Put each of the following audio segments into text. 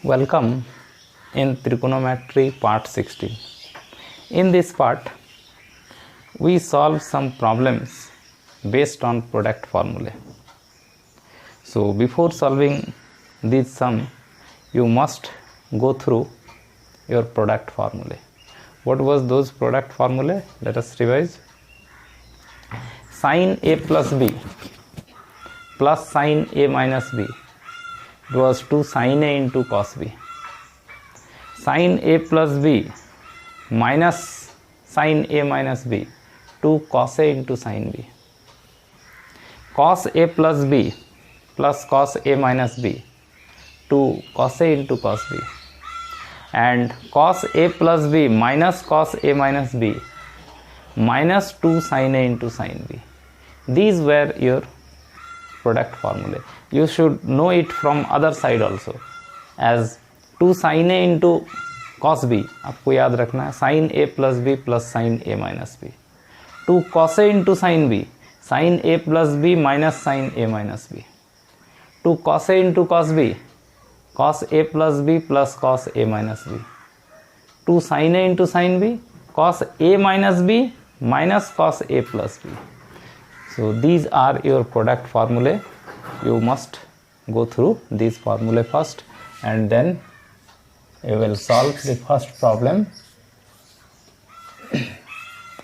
Welcome in trigonometry part 16. In this part, we solve some problems based on product formulae. So before solving this sum, you must go through your product formulae. What was those product formulae? Let us revise. Sin A plus B plus sin A minus B. It was 2 sin A into cos B. Sin A plus B minus sin A minus B, 2 cos A into sin B. Cos A plus B plus cos A minus B, 2 cos A into cos B. And cos A plus B minus cos A minus B, minus 2 sin A into sin B. These were your product formulae. You should know it from other side also, as 2 sin A into cos B, आपको याद रखना है, sin A plus B plus sin A minus B. 2 cos A into sin B, sin A plus B minus sin A minus B. 2 cos A into cos B, cos A plus B plus cos A minus B. 2 sin A into sin B, cos A minus B minus cos A plus B. So these are your product formulae. You must go through these formulae first, and then you will solve the first problem.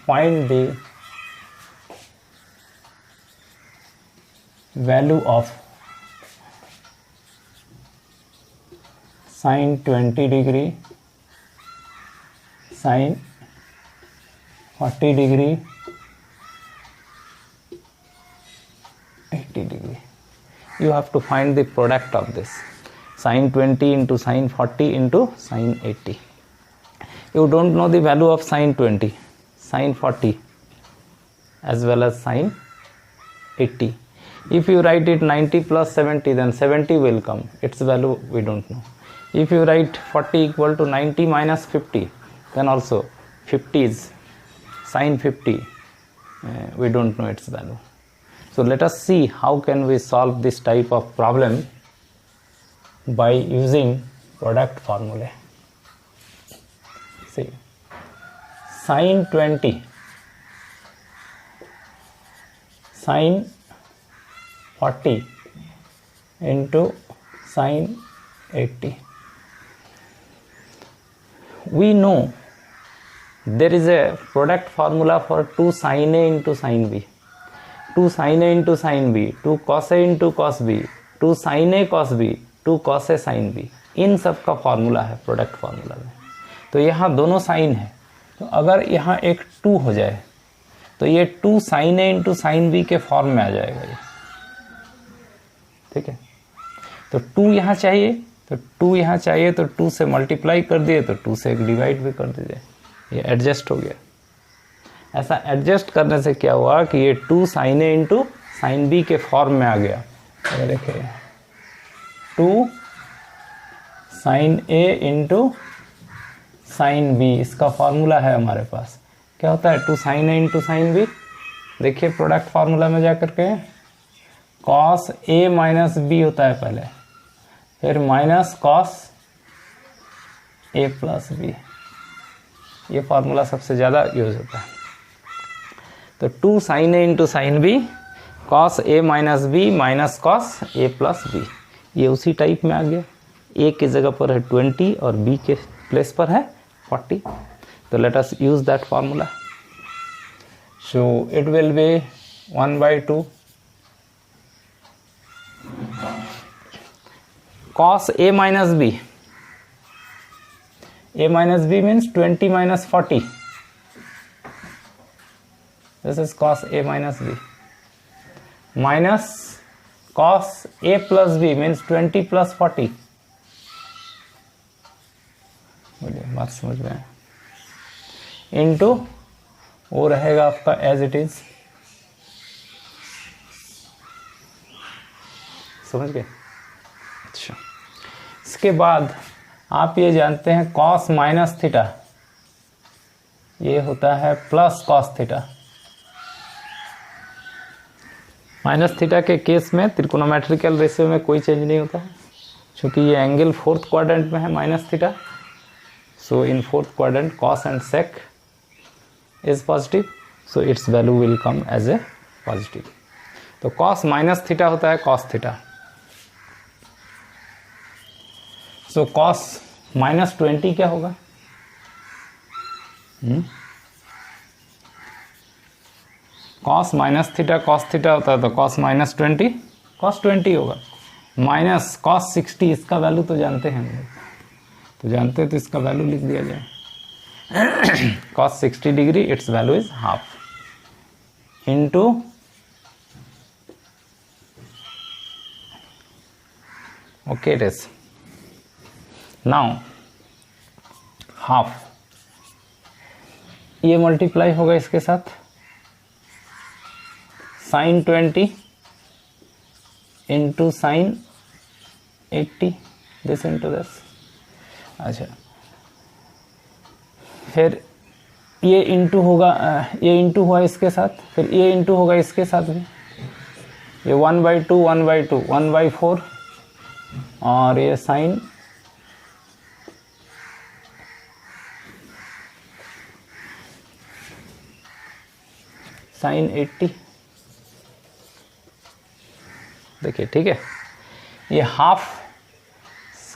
Find the value of sin 20 degree, sin 40 degree, 80 degree. You have to find the product of this. Sin 20 into sin 40 into sin 80. You don't know the value of sin 20, sin 40 as well as sin 80. If you write it 90 plus 70, then 70 will come. Its value we don't know. If you write 40 equal to 90 minus 50, then also 50 is sin 50. We don't know its value. So let us see how can we solve this type of problem by using product formulae. See, sin 20, sin 40 into sin 80. We know there is a product formula for 2 sin A into sin B. 2 sin A into sin B, 2 cos A into cos B, 2 sin A cos B, 2 cos A sin B. इन सब का formula है product formula में. तो यहाँ दोनों sign है, तो अगर यहाँ एक 2 हो जाए तो ये 2 sin A into sine B के फॉर्म में आ जाएगा ये. ठीक है, तो 2 यहाँ चाहिए, तो 2 यहाँ चाहिए, तो 2 से मल्टीप्लाई कर दिए, तो 2 से एक डिवाइड भी कर दीजिए. ये एडजस्ट हो गया. ऐसा एडजस्ट करने से क्या हुआ कि ये 2 sin A into sine B के फॉर्म में आ गया. तो देखिए 2 sin A into sine B, इसका फॉर्मूला है हमारे पास. क्या होता है 2 sin A into sine B? देखिए प्रोडक्ट फार्मूला में जाकर के cos A माइनस बी होता है पहले, फिर minus cos A plus B. ये फार्मूला सबसे ज़्यादा यूज होता है. तो 2 sin A into sine B, cos A minus B minus cos A plus B. ये उसी टाइप में आ गया. A की जगह पर है 20 और B के प्लेस पर है 40. तो late us use that formula. So it will be 1/2 cos A minus B. A minus B means 20 minus 40. This is cos A minus B. Minus cos A plus B means 20 plus 40. बात समझ में. Into वो रहेगा आपका as it is. समझ गए? अच्छा, इसके बाद आप ये जानते हैं cos माइनस थीटा ये होता है plus cos theta. Minus theta के केस में त्रिकोणोमेट्रिकल रेशियो में कोई चेंज नहीं होता है. चूँकि ये एंगल फोर्थ क्वाड्रेंट में है minus theta, so in fourth quadrant cos and sec is positive, so its value will come as a positive. तो कॉस माइनस थीटा होता है कॉस थीटा, सो कॉस -20 क्या होगा? Cos minus theta cos theta होता है, तो cos -20 cos 20 होगा, minus cos 60, इसका वैल्यू तो जानते हैं हम लोग, तो जानते हैं तो इसका वैल्यू लिख दिया जाए। Cos 60 degree it's value is half into okay it is now half, ये मल्टीप्लाई होगा इसके साथ sin 20 into sin 80, this into this. अच्छा, फिर ये इंटू होगा, ये इंटू हुआ इसके साथ, फिर ये इंटू होगा इसके साथ भी, ये 1/2 1/2 1/4, और ये sin sin 80, देखिए ठीक है, ये हाफ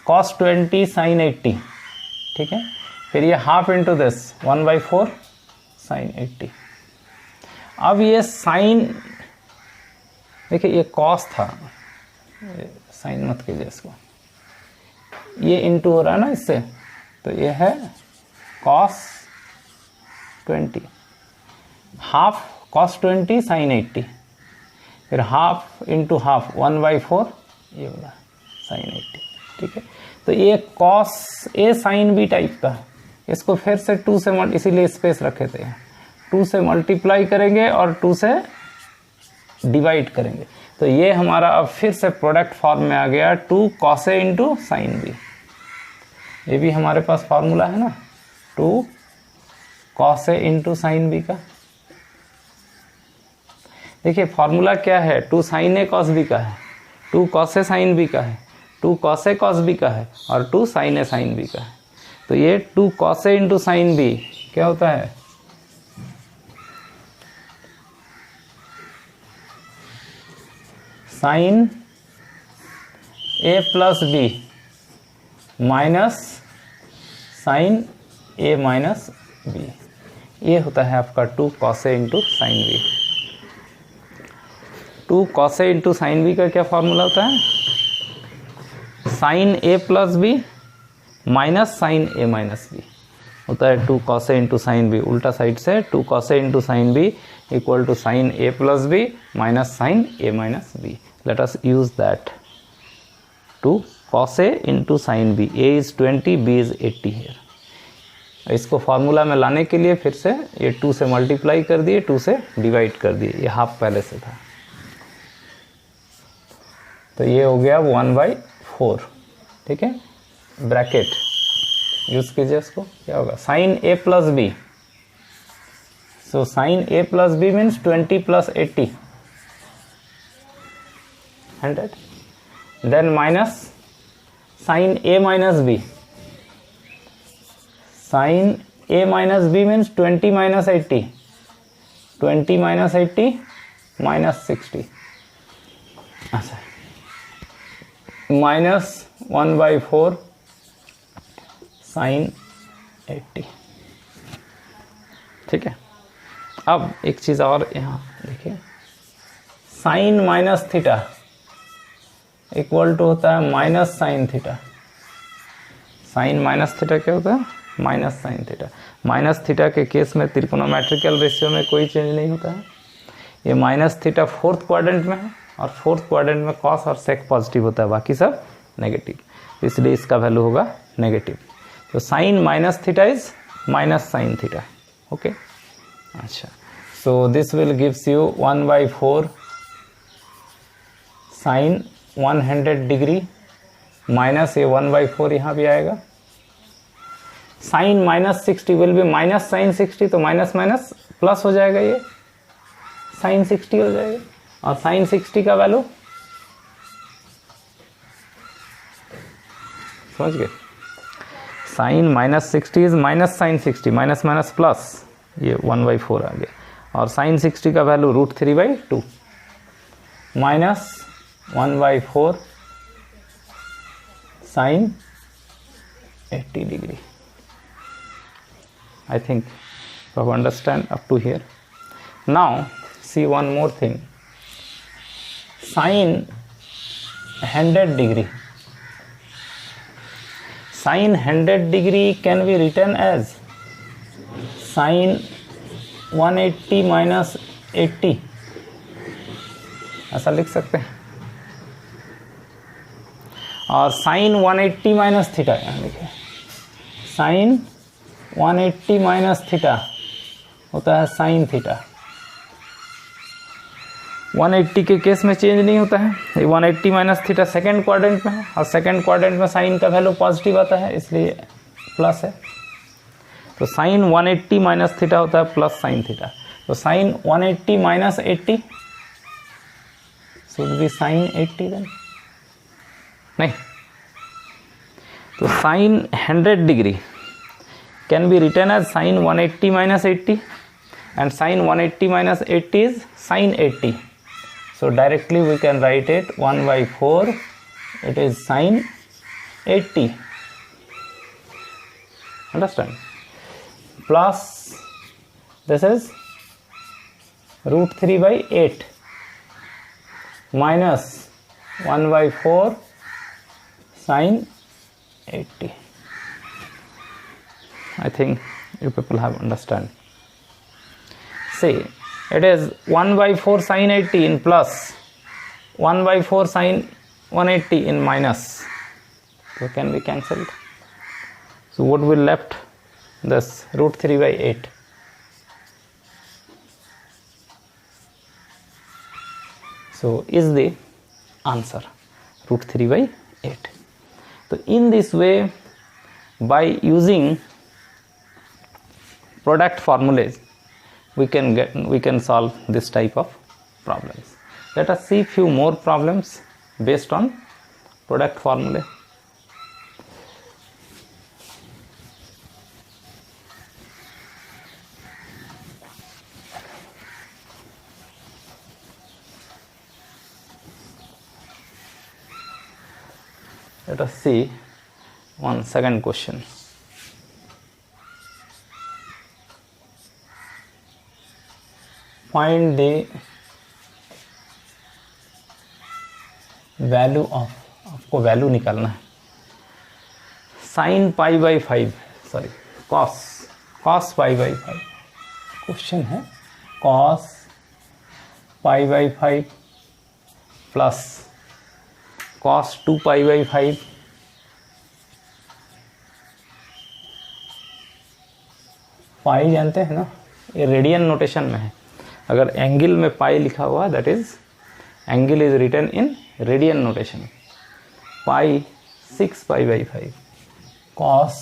cos 20 sin 80, ठीक है, फिर ये हाफ इंटू दिस 1/4 sin 80। अब ये साइन, देखिए ये cos था, साइन मत कीजिए इसको, ये इंटू हो रहा है ना इससे, तो ये है cos 20, हाफ cos 20 sin 80, फिर हाफ इंटू हाफ 1/4 ये वाला sin 80, ठीक है। तो ये cos a sin b type का, इसको फिर से 2 से इसीलिए स्पेस रखे थे, 2 से मल्टीप्लाई करेंगे और 2 से डिवाइड करेंगे, तो ये हमारा अब फिर से प्रोडक्ट फॉर्म में आ गया 2 cos a into sine B. ये भी हमारे पास फार्मूला है ना, 2 cos a into sine B का। देखिए फार्मूला क्या है, 2 sin a cos b का है, 2 cos a sin b का है, 2 cos a cos b का है, और 2 sin a sin b का है। तो ये 2 cos a into sine B क्या होता है, sin a plus B minus sin a minus B, ये होता है आपका 2 cos a into sine B. 2 cos a into sine B का क्या फॉर्मूला होता है, sin a plus B minus sin a minus B होता है 2 cos a into sine B. उल्टा साइड से 2 cos a into sine B equal to sin a plus B minus sin a minus B. Let us use that, 2 cos a into sine B, a is 20 b is 80 here. इसको formula में लाने के लिए फिर से ये 2 से multiply कर दिए, 2 से डिवाइड कर दिए, ये हाफ पहले से था, तो ये हो गया 1/4, ठीक है, ब्रैकेट यूज कीजिए उसको, क्या होगा sin a plus B, so sin a plus B means 20 plus 80 100, then minus sin a minus B, sin a minus B means 20 minus 80, 20 minus 80 minus 60, अच्छा माइनस 1/4 sin 80, ठीक है। अब एक चीज़ और यहाँ देखिए, sine minus theta equal to होता है minus sine theta. Sine minus theta क्या होता है, minus sine theta. Minus theta के केस में त्रिकोणोमेट्रिकल रेशियो में कोई चेंज नहीं होता है। ये माइनस थीटा फोर्थ क्वाड्रेंट में है और फोर्थ क्वाड्रेंट में कॉस और सेक पॉजिटिव होता है, बाकी सब नेगेटिव, इसलिए इसका वैल्यू होगा नेगेटिव। तो sine minus theta is minus sine theta, okay. अच्छा, so this will gives you 1/4 sine 100 degree minus ये 1/4 यहाँ भी आएगा। Sine minus 60 will be minus sine 60, तो माइनस माइनस प्लस हो जाएगा, ये साइन 60 हो जाएगा। और साइन 60 का वैल्यू समझ गए। Sine -60 is minus sine 60, minus minus plus, ये 1/4 आ गया, और साइन 60 का value √3/2 minus 1/4 sine 80 degree. I think you have understand up to here. Now see one more thing. Sine 100 degree. Sine 100 degree can be written as sine 180 minus 80, ऐसा लिख सकते हैं। और साइन 180 माइनस थीटा, यहाँ लिखे sign 180 minus theta होता है sine theta. 180 के केस में चेंज नहीं होता है, ये 180 माइनस थीटा सेकेंड क्वाड्रेंट में है, और सेकेंड क्वाड्रेंट में साइन का वैल्यू पॉजिटिव आता है, इसलिए प्लस है। तो साइन 180 माइनस थीटा होता है प्लस साइन थीटा। तो sine 180 minus 80 should be sine 80 then, नहीं। तो sine 100 degree can be written as sin 180 minus 80, and sin 180 minus 80 is sin 80. So directly we can write it 1/4, it is sin 80. Understand? Plus this is √3/8 minus 1/4 sin 80. I think you people have understand. See, it is 1/4 sin 80 in plus, 1/4 sin 180 in minus. So can be cancelled. So what will left? This √3/8. So is the answer √3/8. So in this way, by using product formulas, we can solve this type of problems. Let us see few more problems based on product formula. Let us see one second question. Find the value of, आपको value निकालना है, sign π/5, sorry cos π/5। Question है cos π/5 plus cos 2π/5 पाई जानते हैं ना, ये radian notation में है। अगर एंगल में पाई लिखा हुआ, that is angle is written in radian notation. Pi 6π/5 cos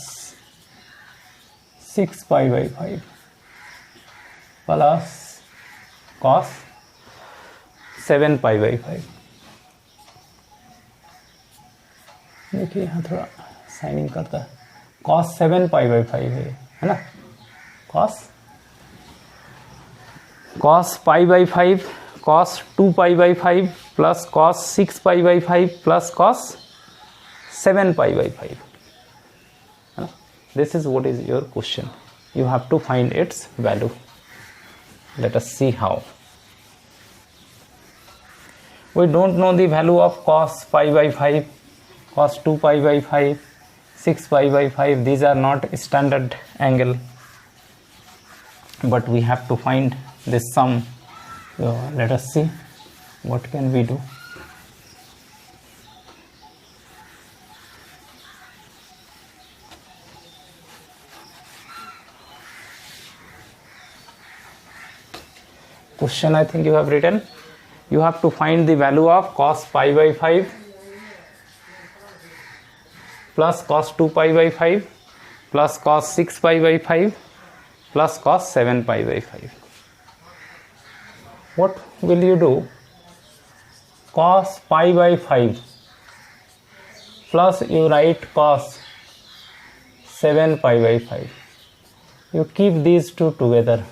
6π/5 plus cos 7π/5। देखिए यहाँ थोड़ा साइनिंग करता है, कॉस 7π/5 है ना, cos π/5 cos 2π/5 plus cos 6π/5 plus cos 7π/5 है ना। This is what is your question, you have to find its value. Let us see how. We don't know the value of cos π/5, cos 2π/5, 6π/5, these are not standard angle, but we have to find this sum. So let us see what can we do. Question I think you have written, you have to find the value of cos π/5 plus cos 2π/5 plus cos 6π/5 plus cos 7π/5. What will you do? Cos π/5, plus you write cos 7 pi by 5. You keep these two together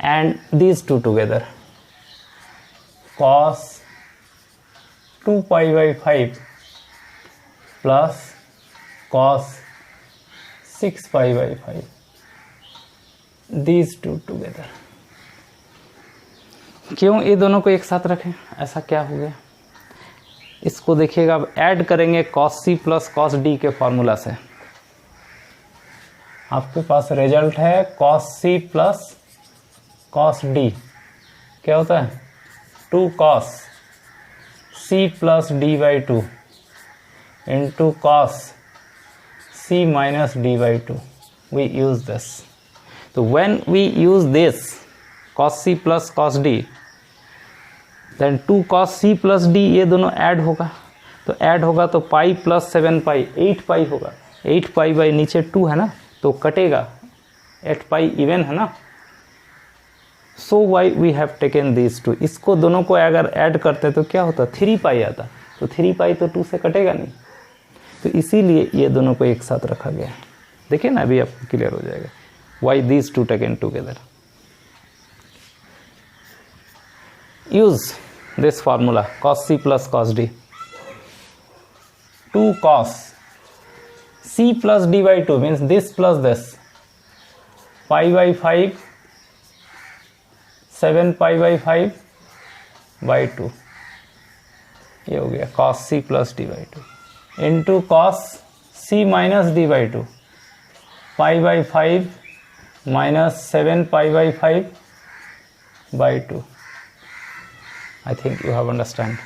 and these two together. Cos 2 pi by 5 plus cos 6 pi by 5. These two together. क्यों ये दोनों को एक साथ रखें? ऐसा क्या हो गया? इसको देखिएगा, अब ऐड करेंगे cos c plus cos d के फॉर्मूला से. आपके पास रिजल्ट है cos c plus cos d. क्या होता है? 2 cos c plus d by 2 into cos c minus d by 2. We use this. So when we use this cos c plus cos d, then 2 cos c plus d ये दोनों add होगा. तो add होगा तो pi plus 7 पाई 8 पाई होगा. 8 pi by नीचे 2 है ना, तो कटेगा. 8 पाई इवन है ना. So why we have taken these two. इसको दोनों को अगर ऐड करते तो क्या होता? 3 पाई आता. तो 3 पाई तो 2 से कटेगा नहीं. तो इसीलिए ये दोनों को एक साथ रखा गया. देखिए ना, अभी आपको क्लियर हो जाएगा. Why these two taken together? Use this formula cos c plus cos d. 2 cos c plus d by 2 means this plus this. Pi by 5 7 pi by 5 by 2. ये हो गया cos c plus d by 2 into cos c minus d by 2. Pi by 5 minus 7 pi by 5 by 2. I think you have understand.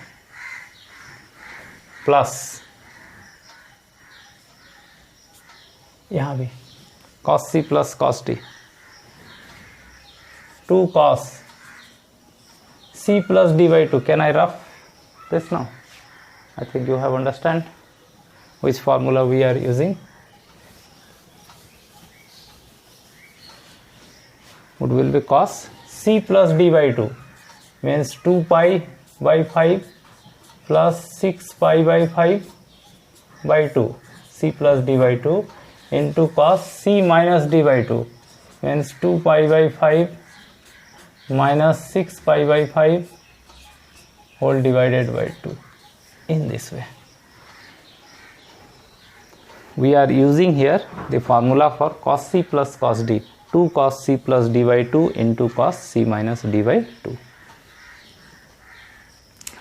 Plus यहाँ भी cos c plus cos d. 2 cos c plus d by 2. Can I rough this now? I think you have understand which formula we are using. What will be cos c plus d by 2 means 2 pi by 5 plus 6 pi by 5 by 2. C plus d by 2 into cos c minus d by 2 means 2 pi by 5 minus 6 pi by 5 whole divided by 2. In this way we are using here the formula for cos c plus cos d. 2 cos c plus d by 2 into cos c minus d by 2.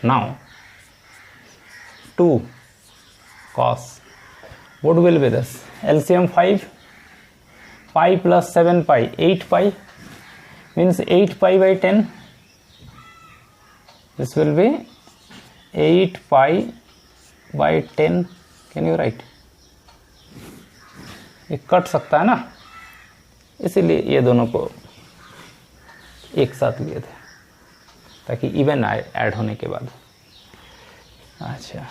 Now 2 cos, what will be this? LCM 5, pi plus 7 pi, 8 pi means 8 pi by 10. This will be 8 pi by 10. Can you write? ये cut सकता है ना, इसीलिए ये दोनों को एक साथ लिए थे ताकि इवन ऐड होने के बाद. अच्छा,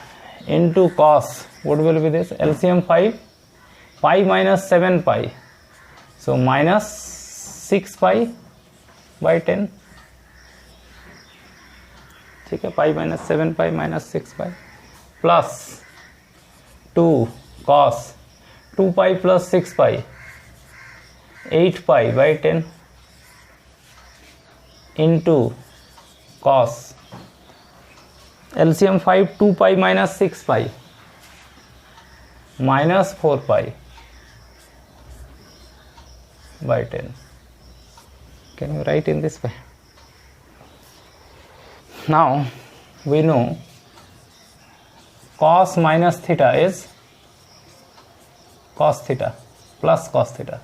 into cos, what will be this? LCM 5, pi minus 7 pi, so minus 6 pi by 10. ठीक है, pi minus 7 pi minus 6 pi plus 2 cos 2 pi plus 6 pi 8 pi by 10 into cos LCM 5 2 pi minus 6 pi minus 4 pi by 10. Can you write in this way? Now we know cos minus theta is cos theta plus cos theta.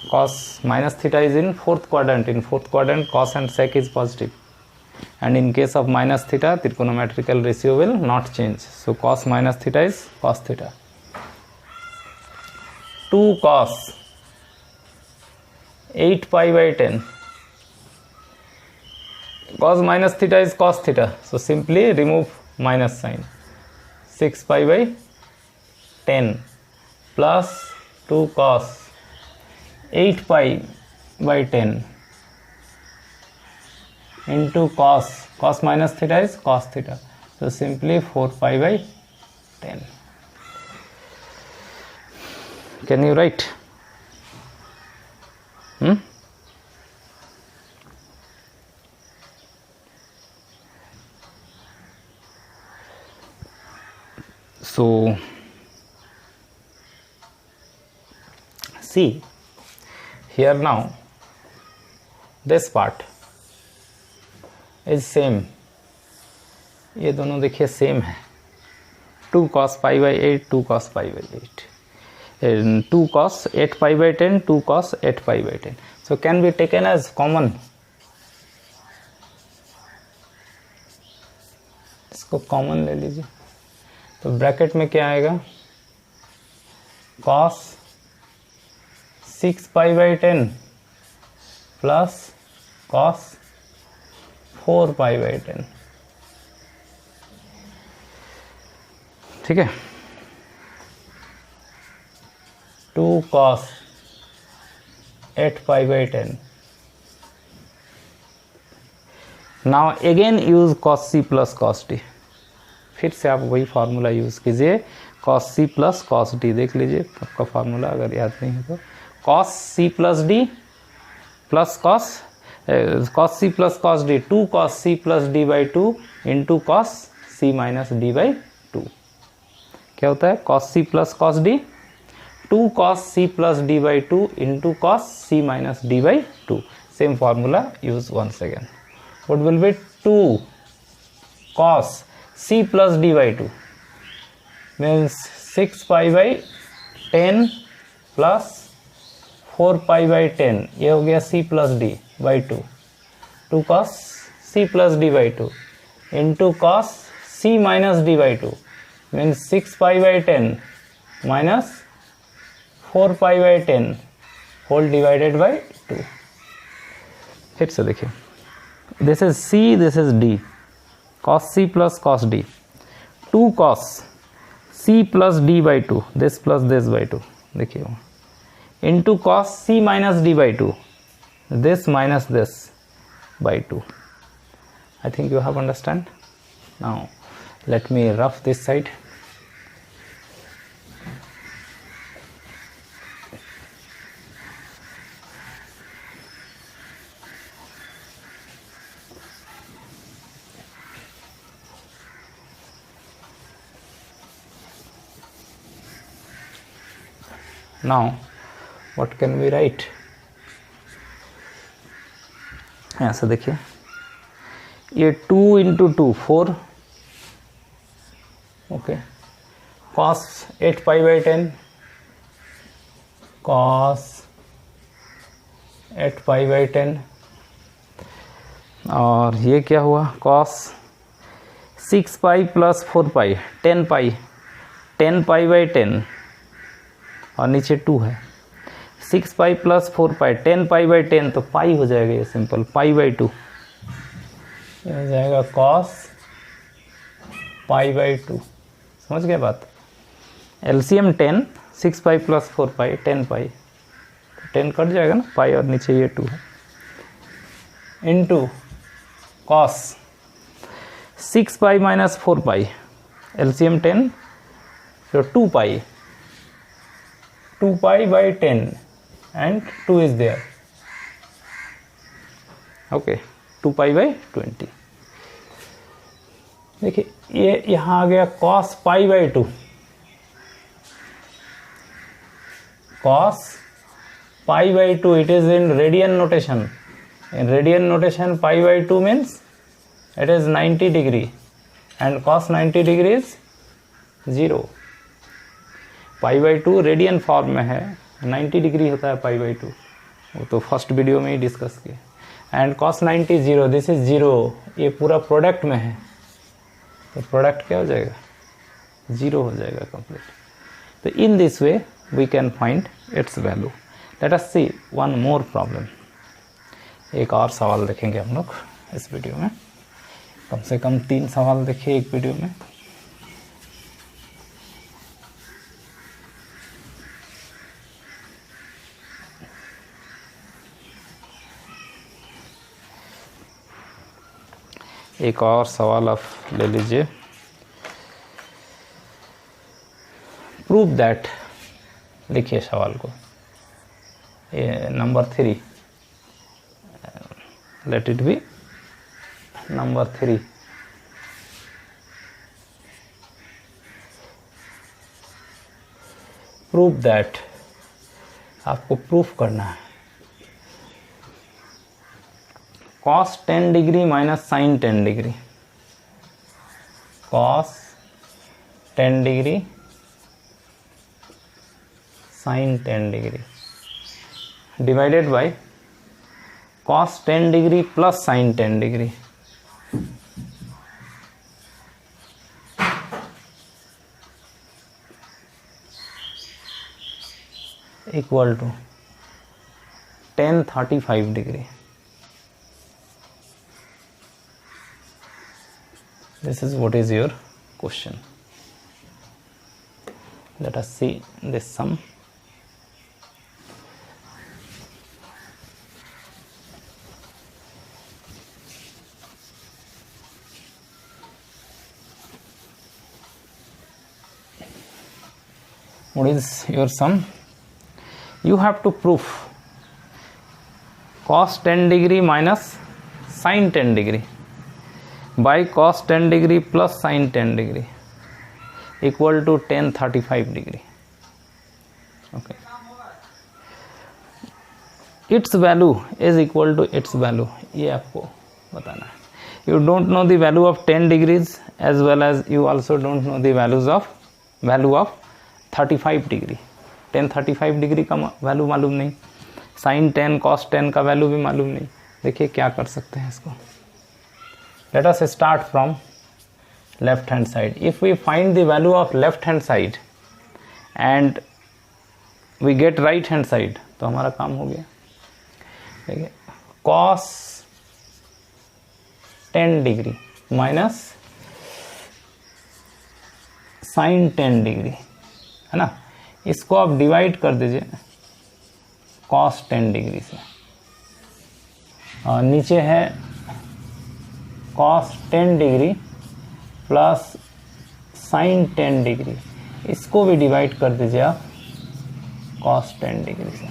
Cos minus theta is in fourth quadrant. In fourth quadrant, cos and sec is positive, and in case of minus theta, trigonometrical ratio will not change. So cos minus theta is cos theta. 2 cos 8 pi by 10. Cos minus theta is cos theta, so simply remove minus sign. 6 pi by 10 plus 2 cos 8 pi by 10 into cos minus theta is cos theta, So simply 4 pi by 10. Can you write? So see here now, this part is same. ये दोनों देखिए same है. 2 cos pi by 8, 2 cos pi by 8, and 2 cos 8 pi by 10, 2 cos 8 pi by 10. So can be taken as common. इसको common ले लीजिए. तो bracket में क्या आएगा? cos 6 pi by 10 plus cos 4 pi by 10. ठीक है. 2 cos 8 pi by 10. Now again use cos c plus cos d. फिर से आप वही फार्मूला यूज कीजिए. cos c plus cos d देख लीजिए आपका फार्मूला अगर याद नहीं है तो. cos c plus d plus cos c plus cos d, 2 cos c plus d by 2 into cos c minus d by 2. क्या होता है? cos c plus cos d, 2 cos c plus d by 2 into cos c minus d by 2. Same formula use once again. What will be 2 cos c plus d by 2 means 6 pi by 10 plus 4 pi by 10. ये हो गया c plus d by 2. 2 cos c plus d by 2 into cos c minus d by 2 means 6 pi by 10 minus 4 pi by 10 whole divided by 2. फिर से देखिए, this is c, this is d. cos c plus cos d, 2 cos c plus d by 2, this plus this by 2, देखिए, into cos c minus d by 2, this minus this by 2. I think you have understand. Now let me rough this side. Now what can we write? ऐसा देखिए, ये 2 into 2 4, okay, cos 8 pi by 10, cos 8 pi by 10, और ये क्या हुआ? cos 6 pi plus 4 pi, 10 pi, 10 pi by 10, और नीचे 2 है. 6 pi plus 4 pi, 10 pi by 10, तो पाई हो जाएगा ये सिंपल, पाई by 2. ये हो जाएगा cos pi by 2. समझ गए बात? LCM 10, 6 pi plus 4 pi, 10 pi, 10 cut जाएगा ना, पाई और नीचे ये 2 है, into cos 6 pi minus 4 pi, LCM 10, so 2 pi, 2 pi by 10 and 2 is there, okay, 2 pi by 20. देखिए ये यहाँ आ गया cos pi by 2, cos pi by 2, it is in radian notation. In radian notation pi by 2 means it is 90 degree and cos 90 degree is 0. Pi by 2 radian form में है, 90 degree होता है pi by 2, वो तो first video में ही discuss किया. And cos 90 0, this is 0, ये पूरा प्रोडक्ट में है, तो प्रोडक्ट क्या हो जाएगा? 0 हो जाएगा कंप्लीट. तो in this way we can find its value. Let us see one more problem. एक और सवाल देखेंगे हम लोग इस वीडियो में, कम से कम 3 सवाल देखिए एक वीडियो में. एक और सवाल आप ले लीजिए. प्रूव दैट, लिखिए सवाल को, number 3, let it be number 3। Prove that, आपको प्रूफ करना है cos 10 degree minus sine 10 degree, cos 10 degree sine 10 degree divided by cos 10 degree plus sine 10 degree equal to tan 35 degree. This is what is your question. Let us see this sum. What is your sum? You have to prove cos 10 degree minus sin 10 degree by cos 10 degree plus sin 10 degree equal to tan 35 degree. Okay. Its value is equal to its value. ये आपको बताना है. You don't know the value of 10 degrees as well as you also don't know the value of 35 degree. tan 35 degree का value मालूम नहीं, sin 10 cos 10 का value भी मालूम नहीं. देखिए क्या कर सकते हैं इसको. Let us start from left hand side. If we find the value of left hand side and we get right hand side, तो हमारा काम हो गया. देखिए cos 10 degree minus sin 10 degree है ना, इसको आप डिवाइड कर दीजिए cos 10 डिग्री से, और नीचे है cos 10 degree plus sin 10 degree, इसको भी डिवाइड कर दीजिए आप cos 10 डिग्री से.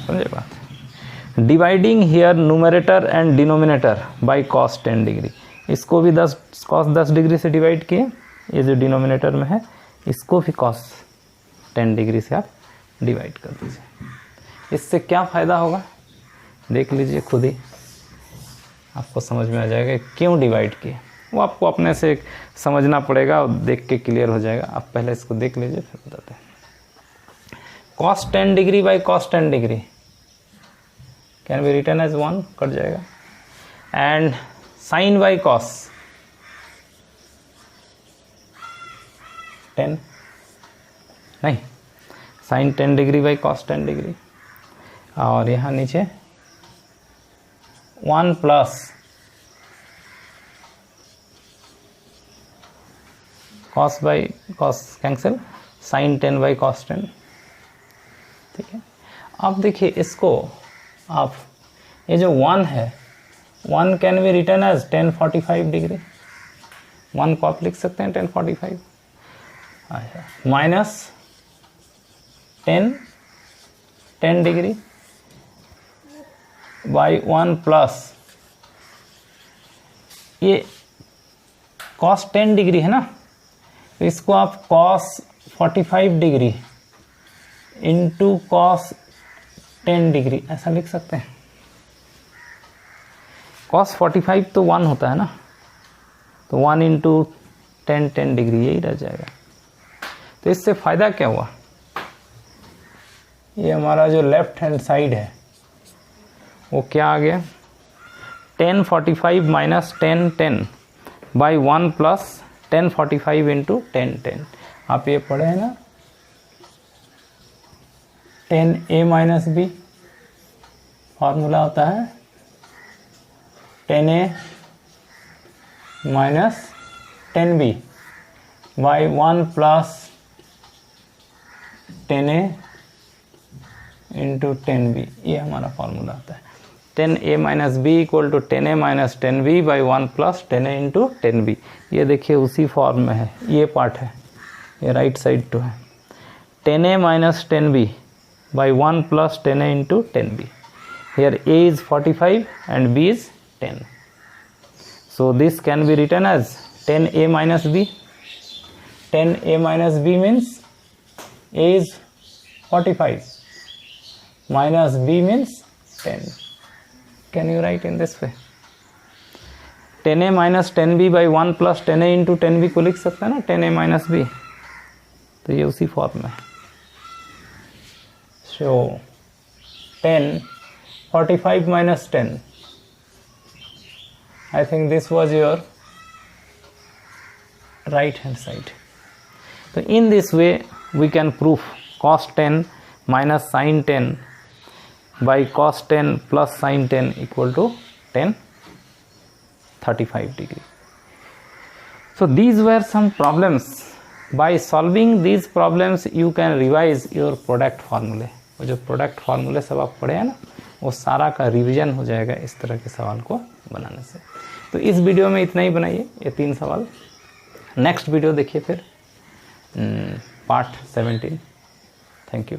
समझे बात. Dividing here numerator and denominator by cos 10 degree, इसको भी cos 10 डिग्री से डिवाइड किए, ये जो डिनोमिनेटर में है इसको भी cos 10 डिग्री से आप डिवाइड कर दीजिए. इससे क्या फ़ायदा होगा देख लीजिए खुद ही, आपको समझ में आ जाएगा क्यों डिवाइड किए. वो आपको अपने से समझना पड़ेगा और देख के क्लियर हो जाएगा. आप पहले इसको देख लीजिए फिर बताते हैं. cos 10 degree by cos 10 degree can be written as 1, cut जाएगा. एंड साइन बाई cos 10 नहीं, sine 10 degree by cos 10 degree, और यहाँ नीचे 1 plus cos by cos cancel, sine 10 by cos 10. ठीक है. अब देखिए इसको आप, ये जो 1 है 1 can be written as 1045 degree, 1 को आप लिख सकते हैं 1045. अच्छा, माइनस 10 डिग्री बाई 1 प्लस, ये cos 10 डिग्री है ना, तो इसको आप cos 45 degree into cos 10 degree ऐसा लिख सकते हैं. cos 45 तो 1 होता है ना, तो 1 इंटू 10 डिग्री यही रह जाएगा. तो इससे फ़ायदा क्या हुआ, ये हमारा जो लेफ्ट हैंड साइड है वो क्या आ गया, 1045 माइनस 10 बाई 1 प्लस 1045 इंटू 10. आप ये पढ़े हैं ना, 10a माइनस बी फार्मूला होता है 10a minus 10b by 1 plus 10a into 10b, ये हमारा फार्मूला आता है. 10a minus B equal to 10a minus 10b by 1 plus 10a into 10b. ये देखिए उसी फॉर्म में है, ये पार्ट है, ये राइट साइड तो है. 10a minus 10b by 1 plus 10a into 10b. Here a is 45 and b is 10. So this can be written as 10a minus b. 10a minus b means a is 45 minus b means 10. Can you write in this way? 10a minus 10b by 1 plus 10a into 10b को लिख सकते हैं ना 10a minus b, तो ये उसी form में. So 10 45 minus 10, I think this was your right hand side. So in this way we can prove cos 10 minus sin 10 by cos 10 plus sin 10 equal to 10 35 degree. So these were some problems. By solving these problems you can revise your product formula. वो जो product फार्मूले सब आप पढ़े हैं ना, वो सारा का रिवीजन हो जाएगा इस तरह के सवाल को बनाने से. तो इस वीडियो में इतना ही बनाइए, ये 3 सवाल. नेक्स्ट वीडियो देखिए फिर पार्ट 17. Thank you.